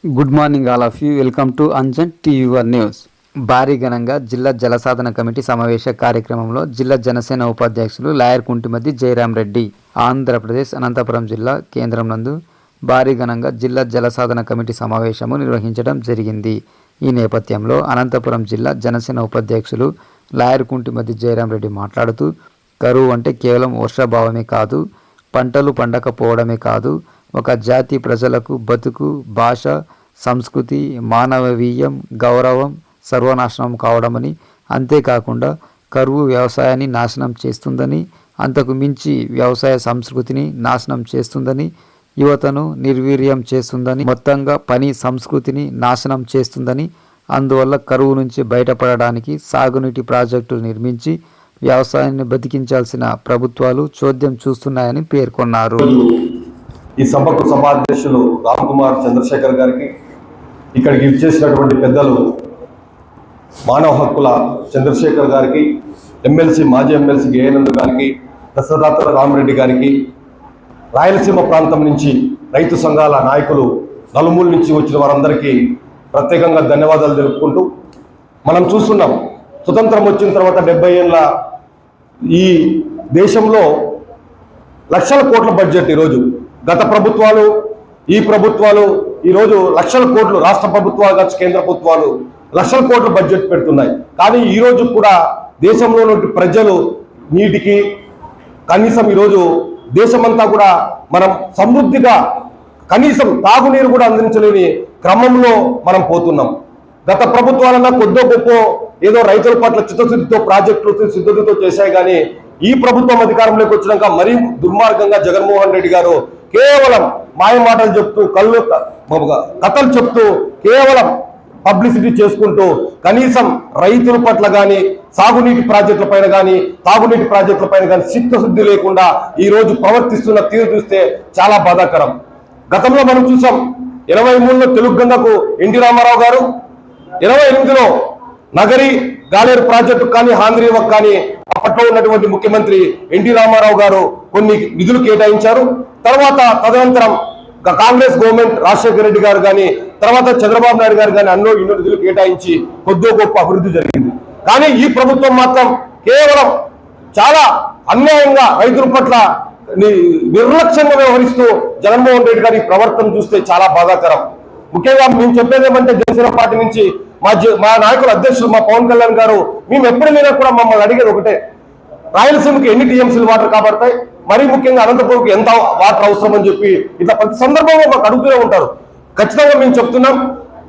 Good morning all of you. Welcome to Anjan TV news. భారీ ఘనంగా జిల్లా జలసాధన కమిటీ సమావేశ కార్యక్రమంలో జిల్లా జనసేన ఉపాధ్యక్షులు లాయర్ కుంటిమద్ది జయరాం రెడ్డి ఆంధ్రప్రదేశ్ అనంతపురం జిల్లా కేంద్రం నందు భారీ ఘనంగా జిల్లా జలసాధన కమిటీ సమావేశము నిర్వహించడం జరిగింది. ఈ నేపథ్యంలో అనంతపురం జిల్లా జనసేన ఉపాధ్యక్షులు లాయర్ కుంటిమద్ది జయరాం రెడ్డి మాట్లాడుతూ, కరువు అంటే కేవలం వర్షాభావమే కాదు, పంటలు పండకపోవడమే కాదు, ఒక జాతి ప్రజలకు బతుకు, భాష, సంస్కృతి, మానవీయం, గౌరవం సర్వనాశనం కావడమని, అంతేకాకుండా కరువు వ్యవసాయాన్ని నాశనం చేస్తుందని, అంతకు మించి వ్యవసాయ సంస్కృతిని నాశనం చేస్తుందని, యువతను నిర్వీర్యం చేస్తుందని, మొత్తంగా పని సంస్కృతిని నాశనం చేస్తుందని, అందువల్ల కరువు నుంచి బయటపడడానికి సాగునీటి ప్రాజెక్టులు నిర్మించి వ్యవసాయాన్ని బతికించాల్సిన ప్రభుత్వాలు చోద్యం చూస్తున్నాయని పేర్కొన్నారు. ఈ సభకు సభాధ్యక్షులు రామ్ కుమార్ చంద్రశేఖర్ గారికి, ఇక్కడికి ఇచ్చేసినటువంటి పెద్దలు మానవ హక్కుల చంద్రశేఖర్ గారికి, మాజీ ఎమ్మెల్సీ గేయనంద్ గారికి, దశరథ రామరెడ్డి గారికి, రాయలసీమ ప్రాంతం నుంచి రైతు సంఘాల నాయకులు నలుమూల నుంచి వచ్చిన వారందరికీ ప్రత్యేకంగా ధన్యవాదాలు తెలుపుకుంటూ, మనం చూస్తున్నాం స్వతంత్రం వచ్చిన తర్వాత 70 ఏళ్ళ ఈ దేశంలో లక్షల కోట్ల బడ్జెట్ ఈరోజు గత ప్రభుత్వాలు, ఈ ప్రభుత్వాలు ఈరోజు లక్షల కోట్లు, రాష్ట్ర ప్రభుత్వాలు కావచ్చు కేంద్ర ప్రభుత్వాలు లక్షల కోట్ల బడ్జెట్ పెడుతున్నాయి. కానీ ఈరోజు కూడా దేశంలో ప్రజలు నీటికి కనీసం ఈరోజు దేశమంతా కూడా మనం సమృద్ధిగా కనీసం తాగునీరు కూడా అందించలేని క్రమంలో మనం పోతున్నాం. గత ప్రభుత్వాలన్నా కొద్దో గొప్ప ఏదో రైతుల పట్ల చిత్తశుద్ధితో ప్రాజెక్టులు సిద్ధతతో చేశాయి. కానీ ఈ ప్రభుత్వం అధికారంలోకి వచ్చినాక మరీ దుర్మార్గంగా జగన్మోహన్ రెడ్డి గారు కేవలం మాయ మాటలు చెప్తూ, కథలు చెప్తూ, కేవలం పబ్లిసిటీ చేసుకుంటూ కనీసం రైతుల పట్ల కానీ సాగునీటి ప్రాజెక్టుల పైన కానీ తాగునీటి ప్రాజెక్టుల పైన కానీ చిత్తశుద్ధి లేకుండా ఈ రోజు ప్రవర్తిస్తున్న తీరు చూస్తే చాలా బాధాకరం. గతంలో మనం చూసాం 83లో తెలుగు గంగకు ఎన్టీ రామారావు గారు, 88లో నగరి గాలేరు ప్రాజెక్టు కానీ హాంద్రీవక్ కానీ అప్పట్లో ఉన్నటువంటి ముఖ్యమంత్రి ఎన్టీ రామారావు గారు కొన్ని నిధులు కేటాయించారు. తర్వాత తదనంతరం కాంగ్రెస్ గవర్నమెంట్ రాజశేఖర రెడ్డి గారు కానీ, తర్వాత చంద్రబాబు నాయుడు గారు కానీ ఎన్నో నిధులు కేటాయించి కొద్దో గొప్ప అభివృద్ధి జరిగింది. కానీ ఈ ప్రభుత్వం మాత్రం కేవలం చాలా అన్యాయంగా రైతుల పట్ల నిర్లక్ష్యంగా వ్యవహరిస్తూ జగన్మోహన్ రెడ్డి గారి ప్రవర్తన చూస్తే చాలా బాధాకరం. ముఖ్యంగా మేము చెప్పేది ఏమంటే, జనసేన పార్టీ నుంచి మా నాయకుల అధ్యక్షులు మా పవన్ కళ్యాణ్ గారు మేము ఎప్పుడు లేనా కూడా మమ్మల్ని అడిగేది ఒకటే, రాయలసీమకి ఎన్ని టీఎంసీలు వాటర్ కాబడతాయి, మరీ ముఖ్యంగా అనంతపురంకి ఎంత వాటర్ అవసరం అని చెప్పి ఇట్లా ప్రతి సందర్భంలో మాకు అడుగుతూనే ఉంటారు. ఖచ్చితంగా మేము చెప్తున్నాం,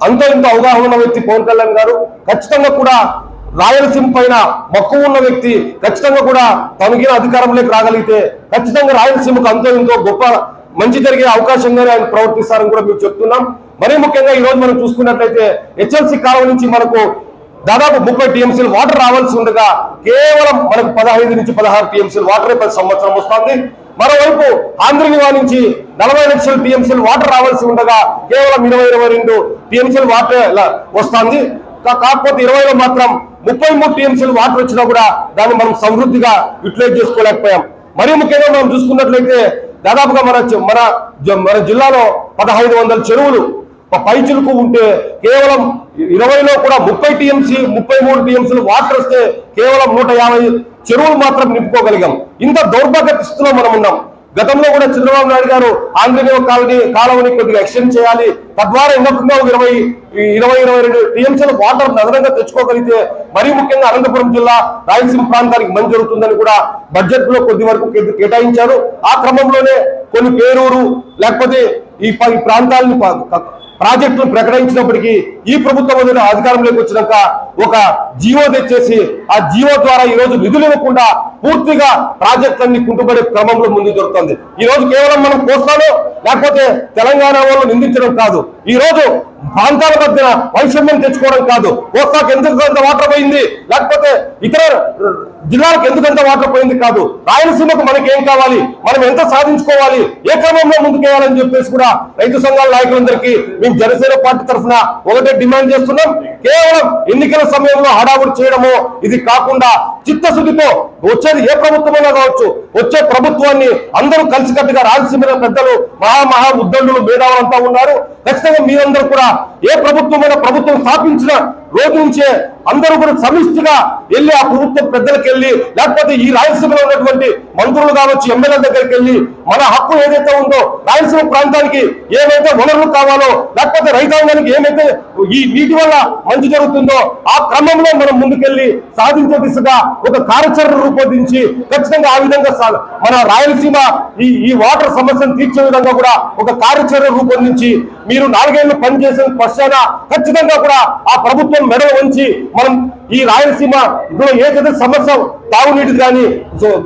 అంతో ఇంత అవగాహన ఉన్న వ్యక్తి పవన్ కళ్యాణ్ గారు, ఖచ్చితంగా కూడా రాయలసీమ పైన మక్కువ ఉన్న వ్యక్తి, ఖచ్చితంగా కూడా తనకి అధికారంలోకి రాగలిగితే ఖచ్చితంగా రాయలసీమకు అంతో ఇంతో గొప్ప మంచి జరిగే అవకాశంగానే ఆయన ప్రవర్తిస్తారని కూడా మేము చెప్తున్నాం. మరీ ముఖ్యంగా ఈ రోజు మనం చూసుకున్నట్లయితే హెచ్ఎల్సీ కాలువ నుంచి మనకు దాదాపు 30 టీఎంసీలు వాటర్ రావాల్సి ఉండగా కేవలం మనకు 15 నుంచి 16 టీఎంసీలు వాటరే ప్రతి సంవత్సరం వస్తుంది. మరోవైపు ఆంధ్రనివా నుంచి 40 లక్షల టీఎంసీలు వాటర్ రావాల్సి ఉండగా కేవలం 22 టీఎంసీలు వాటర్ వస్తుంది. కాకపోతే 20లో మాత్రం 33 టీఎంసీలు వాటర్ వచ్చినా కూడా దాన్ని మనం సమృద్ధిగా యూటిలైజ్ చేసుకోలేకపోయాం. మరీ ముఖ్యంగా మనం చూసుకున్నట్లయితే దాదాపుగా మన జిల్లాలో 1500 చెరువులు పైచులకు ఉంటే కేవలం 20లో కూడా 30 టీఎంసీ 33 టీఎంసీలు వాటర్ వస్తే కేవలం 150 చెరువులు మాత్రం నింపుకోగలిగాం. ఇంత దౌర్భాగ్య స్థితిలో మనం ఉన్నాం. గతంలో కూడా చంద్రబాబు నాయుడు గారు ఆంధ్రనివ కాలువని కొద్దిగా ఎక్స్టెండ్ చేయాలి, తద్వారా ఇంకా 20-22 టీఎంసీలు వాటర్ అదనంగా తెచ్చుకోగలిగితే మరీ ముఖ్యంగా అనంతపురం జిల్లా రాయలసీమ ప్రాంతానికి మంచి జరుగుతుందని కూడా బడ్జెట్ లో కొద్ది వరకు కేటాయించారు. ఆ క్రమంలోనే కొన్ని పేరూరు లేకపోతే ఈ ప్రాంతాలని ప్రాజెక్టులు ప్రకటించినప్పటికీ ఈ ప్రభుత్వం అధికారంలోకి వచ్చినాక ఒక జీవో తెచ్చేసి ఆ జీవో ద్వారా ఈ రోజు నిధులు ఇవ్వకుండా పూర్తిగా ప్రాజెక్టులన్నీ కుంటుపడే క్రమంలో ముందు జరుగుతుంది. ఈ రోజు కేవలం మనం కోస్తాలో లేకపోతే తెలంగాణ వాళ్ళు నిందించడం కాదు, ఈ రోజు ప్రాంతాల మధ్యన వైషమ్యం తెచ్చుకోవడం కాదు, కోస్తాకు ఎందుకు వాటర్ పోయింది లేకపోతే ఇతర జిల్లాలకు ఎందుకంత వాటర్ పోయింది కాదు, రాయలసీమకు మనకి ఏం కావాలి, మనం ఎంత సాధించుకోవాలి, ఏ క్రమంలో ముందుకేయాలని చెప్పేసి కూడా రైతు సంఘాల నాయకులందరికీ మేము జనసేన పార్టీ తరఫున ఒకటే డిమాండ్ చేస్తున్నాం. కేవలం ఎన్నికల సమయంలో హడావుడి చేయడము ఇది కాకుండా చిత్తశుద్ధితో వచ్చేది ఏ ప్రభుత్వమైనా కావచ్చు, వచ్చే ప్రభుత్వాన్ని అందరూ కలిసికట్టుగా రాయలసీమ పెద్దలు మహా ఉద్దండులు మేధావులంతా ఉన్నారు. ఖచ్చితంగా మీరందరూ కూడా ఏ ప్రభుత్వమైనా ప్రభుత్వం స్థాపించిన రోజు నుంచే అందరూ కూడా సమిష్టిగా వెళ్ళి ఆ ప్రభుత్వ పెద్దలకు వెళ్ళి, లేకపోతే ఈ రాయలసీమలో ఉన్నటువంటి మంత్రులు కావచ్చు, ఎమ్మెల్యే దగ్గరికి వెళ్ళి మన హక్కు ఏదైతే ఉందో, రాయలసీమ ప్రాంతానికి ఏవైతే వనరులు కావాలో, లేకపోతే రైతాంగానికి ఏమైతే ఈ నీటి వల్ల మంచి జరుగుతుందో ఆ క్రమంలో మనం ముందుకెళ్లి సాధించే దిశగా ఒక కార్యాచరణ రూపొందించి ఖచ్చితంగా ఆ విధంగా మన రాయలసీమ ఈ వాటర్ సమస్యను తీర్చే విధంగా కూడా ఒక కార్యాచరణ రూపొందించి మీరు 4 ఏళ్లు పనిచేసిన పశ్చాన ఖచ్చితంగా కూడా ఆ ప్రభుత్వం మెడలు వంచి మనం ఈ రాయలసీమ ఏదైతే సమస్య తాగునీటికి కానీ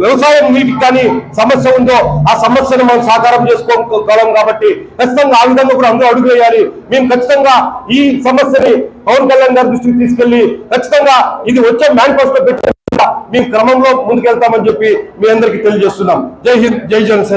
వ్యవసాయం నీటికి కానీ సమస్య ఉందో ఆ సమస్యను మనం సాకారం చేసుకోగలం. కాబట్టి ఖచ్చితంగా ఆ విధంగా కూడా అందరూ అడుగు వేయాలి. మేము ఖచ్చితంగా ఈ సమస్యని పవన్ కళ్యాణ్ గారి దృష్టికి తీసుకెళ్లి ఖచ్చితంగా ఇది వచ్చే మేనిఫెస్టో పెట్టి మేము క్రమంలో ముందుకెళ్తామని చెప్పి మీ అందరికీ తెలియజేస్తున్నాం. జై హింద్, జై జనసేన.